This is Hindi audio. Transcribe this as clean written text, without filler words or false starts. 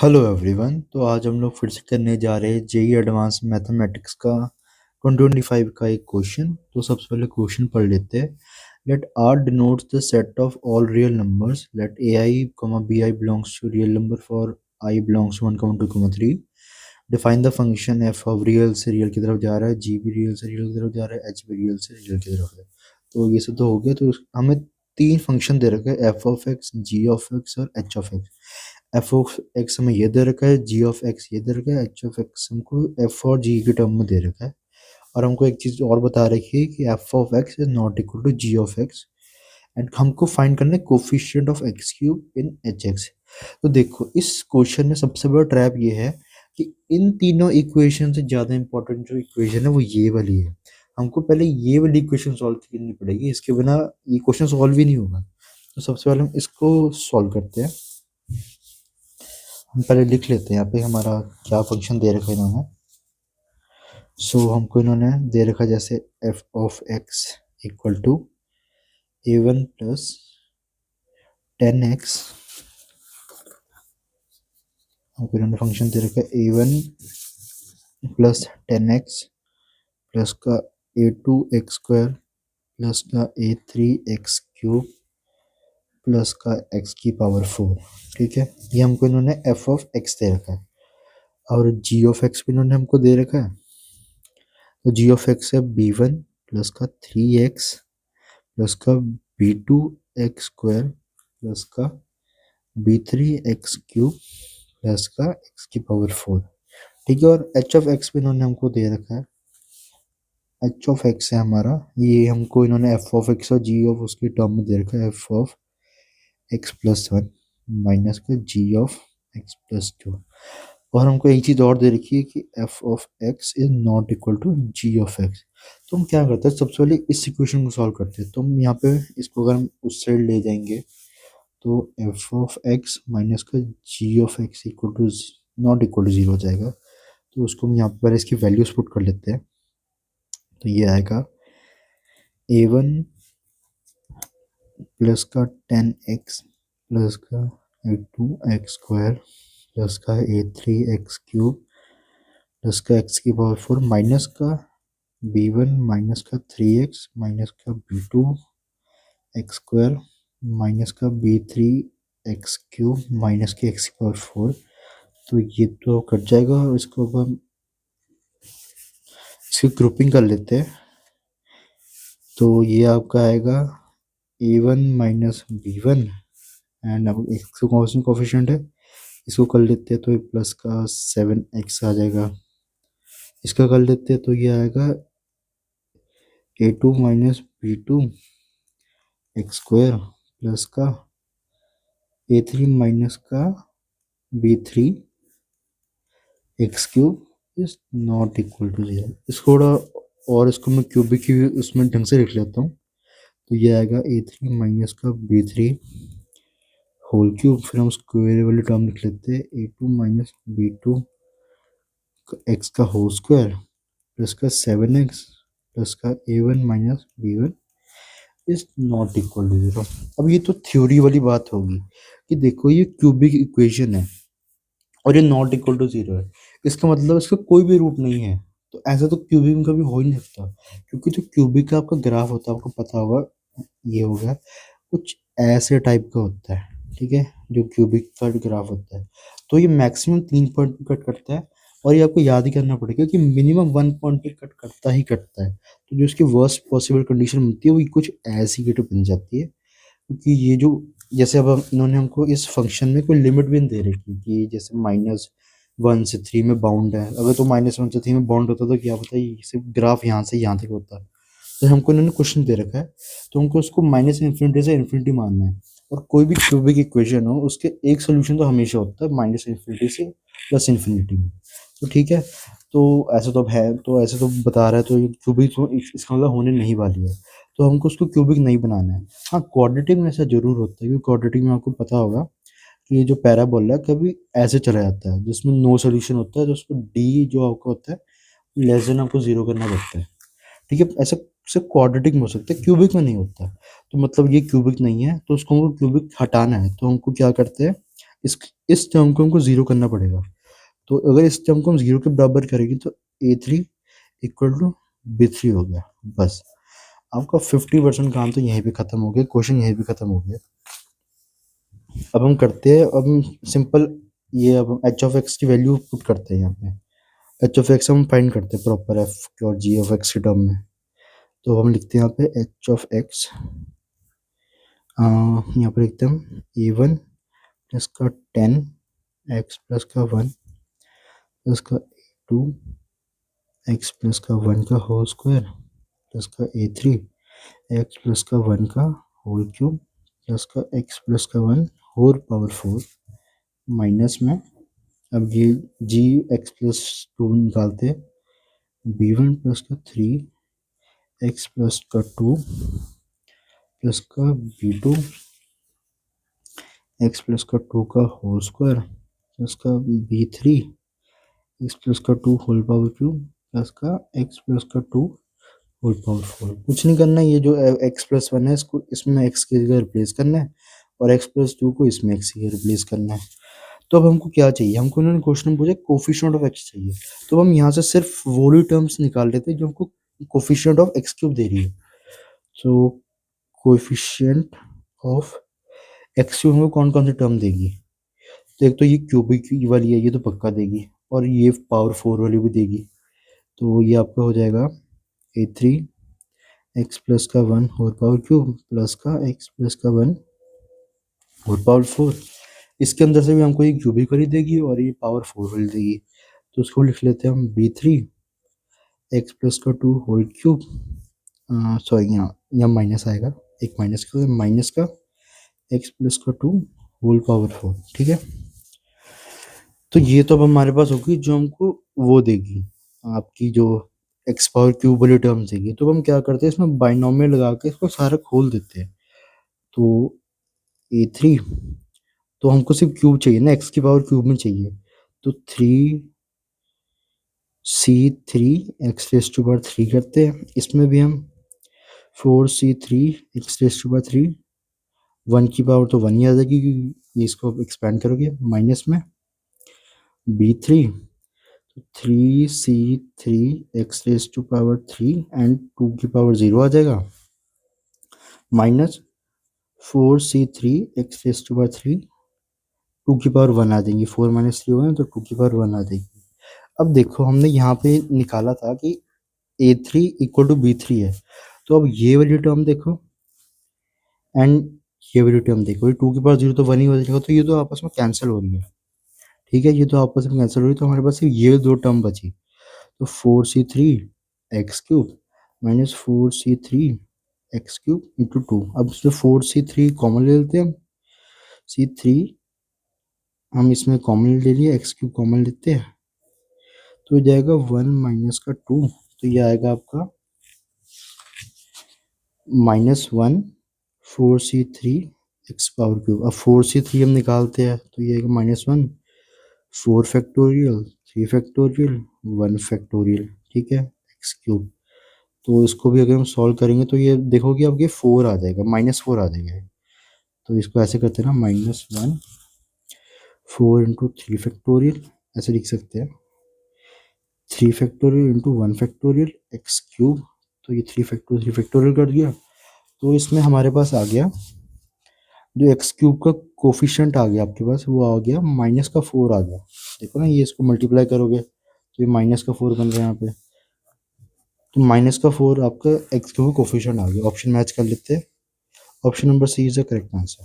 Hello everyone. तो आज हम लोग फिर से करने जा रहे हैं जेई एडवांस मैथमेटिक्स का 2025 का एक क्वेश्चन। तो सबसे पहले क्वेश्चन पढ़ लेते हैं। Let R denotes the set of all real numbers. Let A I B I belongs to real number for I belongs to 1,2,3। Define the function F of real से रियल की तरफ जा रहा है, जी भी रियल से रियल की तरफ जा रहा है, एच भी रियल से रियल की तरफ है। तो ये सब तो हो गया। तो हमें तीन फंक्शन दे रखे हैं, f of x, g of x और h of x. F of x हमें ये दे रखा है, जी ऑफ एक्स ये दे रखा है, एच ऑफ एक्स हमको एफ और जी के टर्म में दे रखा है। और हमको एक चीज़ और बता रखी है कि F of X is not equal to G of X. And हमको फाइंड करना है coefficient of X cube in H X. तो देखो इस क्वेश्चन में सबसे बड़ा ट्रैप ये है कि इन तीनों इक्वेशन से ज़्यादा इंपॉर्टेंट जो इक्वेशन है वो ये वाली है। हमको पहले ये वाली इक्वेशन सॉल्व करनी पड़ेगी, इसके बिना ये क्वेश्चन सॉल्व ही नहीं होगा। तो सबसे पहले हम इसको सॉल्व करते हैं। हम पहले लिख लेते हैं यहाँ पे हमारा क्या फंक्शन दे रखा है इन्होंने। हमको इन्होंने दे रखा जैसे F of x equal to A one plus 10x। हमको इन्होंने फंक्शन दे रखा है ए वन प्लस 10x प्लस का a two x square plus का a three x cube plus का एक्स की पावर 4। ठीक है, ये हमको इन्होंने एफ ऑफ एक्स दे रखा है। और जी ऑफ एक्स भी इन्होंने हमको दे रखा है। तो जी ऑफ एक्स है बी वन प्लस का 3x प्लस का b two x square plus का b three x cube plus का एक्स की पावर 4। ठीक है, और एच ऑफ एक्स भी इन्होंने हमको दे रखा है। एच ऑफ एक्स है हमारा, ये हमको इन्होंने एफ ऑफ एक्स और जी ऑफ उसकी टर्म में दे रखा है, F of X plus one minus का जी ऑफ एक्स प्लस टू। और हमको एक चीज़ और दे रखी है कि F of X is not equal to G of X. तो हम क्या करते हैं, सबसे पहले इस इक्वेशन को सॉल्व करते हैं। तो हम यहाँ पे इसको अगर हम उस साइड ले जाएंगे तो एफ ऑफ एक्स माइनस का जी of x equal to not equal to zero हो जाएगा। तो उसको हम यहाँ पर इसकी वैल्यूज पुट कर लेते हैं। तो ये आएगा ए वन प्लस का 10x प्लस का a two x square plus का a three x cube plus का एक्स की पावर 4 माइनस का बी वन माइनस का 3x माइनस का b two x square minus का b three x cube minus के एक्स की पावर 4। तो ये तो कट जाएगा और इसको अब हम इसकी ग्रुपिंग कर लेते हैं। तो ये आपका आएगा a one minus b one and अब इसको कौन सा कोफिशिएंट है, इसको कर लेते हैं तो ये प्लस का 7x आ जाएगा। इसका कर लेते हैं तो ये आएगा a two minus b two x square plus का ए थ्री माइनस का b three x cube is not equal to zero. इसको थोड़ा और इसको मैं क्यूबिक की उसमें ढंग से लिख लेता हूँ। तो ये आएगा ए थ्री माइनस का बी थ्री होल क्यूब, फिर हम स्क्वायर वाली टर्म लिख लेते हैं a two minus b two x का होल स्क्वायर प्लस का 7x प्लस का a one minus b one is not equal to zero. अब ये तो थ्योरी वाली बात होगी कि देखो ये क्यूबिक इक्वेशन है और ये नॉट इक्वल टू जीरो है, इसका मतलब इसका कोई भी रूट नहीं है। तो ऐसा तो क्यूबिक में कभी हो ही नहीं सकता, क्योंकि जो क्यूबिक का आपका ग्राफ होता है आपको पता होगा, ये हो गया कुछ ऐसे टाइप का होता है। ठीक है, जो क्यूबिक का ग्राफ होता है तो ये मैक्सिमम 3 पॉइंट पे कट करता है। और ये आपको याद ही करना पड़ेगा कि मिनिमम 1 पॉइंट पे कट करता ही करता है। तो जो इसकी वर्स्ट पॉसिबल कंडीशन बनती है वो कुछ ऐसी की बन जाती है, क्योंकि ये जो जैसे अब इन्होंने हमको इस फंक्शन में कोई लिमिट भी नहीं दे रखी कि जैसे -1 से 3 में बाउंड है। अगर तो -1 से 3 में बाउंड होता तो क्या पता ये सिर्फ ग्राफ यहाँ से यहाँ तक होता। तो हमको इन्होंने क्वेश्चन दे रखा है तो हमको उसको माइनस इन्फिनिटी से इन्फिनिटी मानना है। और कोई भी क्यूबिक इक्वेशन हो उसके एक सोल्यूशन तो हमेशा होता है माइनस इन्फिनिटी से प्लस इन्फिनिटी में। तो ठीक है, तो ऐसे तो अब है, तो ऐसे तो बता रहा है तो ये क्यूबिक तो इसका मतलब होने नहीं वाली है। तो हमको उसको क्यूबिक नहीं बनाना है। हाँ, क्वाड्रेटिक में ऐसा जरूर होता है, क्योंकि क्वाड्रेटिक में आपको पता होगा कि ये जो पैराबोला है कभी ऐसे चला जाता है जिसमें नो सोल्यूशन होता है, तो उसको डी जो आपका होता है लेस देन आपको जीरो करना पड़ता है। ठीक है, ऐसा सिर्फ क्वाड्रेटिक में हो सकता है, क्यूबिक में नहीं होता। तो मतलब ये क्यूबिक नहीं है तो उसको हमको क्यूबिक हटाना है। तो हमको क्या करते हैं, इस टर्म को हमको ज़ीरो करना पड़ेगा। तो अगर इस टर्म को हम ज़ीरो के बराबर करेंगे तो A3 इक्वल टू B3 हो गया। बस आपका 50% काम तो यहीं पे ख़त्म हो गया, क्वेश्चन यहीं पे ख़त्म हो गया। अब हम करते हैं, अब हम सिंपल ये अब हम एच ऑफ एक्स की वैल्यू पुट करते हैं यहाँ पे। एच ऑफ एक्स हम फाइंड करते हैं प्रॉपर एफ के और जी ऑफ एक्स के टर्म में। तो हम लिखते हैं यहाँ पे एच ऑफ एक्स, यहाँ पर लिखते हैं हम A1 प्लस का 10 एक्स प्लस का 1 प्लस का A2 एक्स प्लस का 1 का होल स्क्वायर प्लस का A3 एक्स प्लस का 1 का होल क्यूब प्लस का एक्स प्लस का 1 होल पावर 4 माइनस में। अब ये जी एक्स प्लस 2 निकालते हैं, B1 प्लस का 3 एक्स प्लस का 2 प्लस का B2 एक्स प्लस का 2 का होल स्क्वायर प्लस का B3 एक्स प्लस का 2 होल पावर क्यूब प्लस का एक्स प्लस का 2 होल पावर 4। कुछ नहीं करना है, ये जो एक्स प्लस 1 है इसको इसमें एक्स की जगह रिप्लेस करना है और एक्स प्लस 2 को इसमें एक्स की जगह रिप्लेस करना है। तो अब हमको क्या चाहिए, हमको इन्होंने क्वेश्चन पूछा कोफिशिएंट ऑफ एक्स चाहिए। तो हम यहाँ से सिर्फ वो ही टर्म्स निकाल लेते हैं जो हमको कोफिशिएंट ऑफ एक्स क्यूब दे रही है। सो कोफिशिएंट ऑफ एक्स क्यूब हमको कौन कौन सी टर्म देगी, तो एक तो ये क्यूबिक वाली है, ये तो पक्का देगी, और ये पावर 4 वाली भी देगी। तो ये आपका हो जाएगा A3 एक्स प्लस का 1 होल पावर क्यूब प्लस का एक्स प्लस का 1 होल पावर 4। इसके अंदर से भी हमको ये क्यूबिक वाली देगी और ये पावर 4 वाली देगी। तो उसको लिख लेते हैं हम B3 एक्स प्लस का 2 होल क्यूब, सॉरी यहाँ माइनस आएगा, एक माइनस का एक्स प्लस का 2 होल पावर 4। ठीक है, तो ये तो अब हमारे पास होगी जो हमको वो देगी, आपकी जो एक्स पावर क्यूब वाली टर्म देगी। तो हम क्या करते हैं, इसमें बाइनोमियल लगा के इसको सारा खोल देते हैं। तो A3, तो हमको सिर्फ क्यूब चाहिए ना, एक्स की पावर क्यूब में चाहिए, तो 3C3 X raise to power 3 करते हैं। इसमें भी हम 4C3 X raise to power 3, 1 की पावर तो 1 ही आ जाएगी क्योंकि इसको एक्सपेंड करोगे, माइनस में B3 3C3 X raise to power 3 and 2 की पावर 0 आ जाएगा, minus 4C3 X raise to power 3, 2 की पावर 1 आ जाएंगी, 4 माइनस 3 होगा तो 2 की पावर 1 आ जाएगी। अब देखो हमने यहाँ पे निकाला था कि A3 इक्वल टू B3 है, तो अब ये वाली टर्म देखो एंड ये वाली टर्म देखो, ये 2 की पावर 0 तो 1 ही हो जाएगा, तो ये तो आपस में कैंसिल हो रही है। ठीक है, ये तो आपस में कैंसिल हो रही है, तो हमारे पास ये दो टर्म बची। तो 4C3 x cube minus 4C3 x cube into 2। अब इसमें 4C3 कॉमन ले लेते हैं हम, C3 हम इसमें कॉमन ले लिए, एक्स क्यूब कॉमन लेते हैं, तो हो जाएगा 1 माइनस का 2, तो ये आएगा आपका -1 4C3 एक्स पावर क्यूब। अब 4C3 हम निकालते हैं तो ये आएगा -1 4 फैक्टोरियल 3 फैक्टोरियल 1 फैक्टोरियल, ठीक है, एक्स क्यूब। तो इसको भी अगर हम सॉल्व करेंगे तो ये देखोगे अब ये 4 आ जाएगा, -4 आ जाएगा। तो इसको ऐसे करते हैं ना, -1 4 इंटू 3 फैक्टोरियल, ऐसे लिख सकते हैं 3 factorial into 1 factorial x cube. तो ये 3 फैक्टोरियल कर दिया, तो इसमें हमारे पास आ गया जो एक्स क्यूब का कोफिशिएंट आ गया आपके पास, वो आ गया -4 आ गया। देखो ना, ये इसको मल्टीप्लाई करोगे तो ये -4 बन रहा है यहाँ पे, तो -4 आपका एक्स क्यूब का कोफिशिएंट आ गया। ऑप्शन मैच कर लेते हैं, option number C is the correct answer.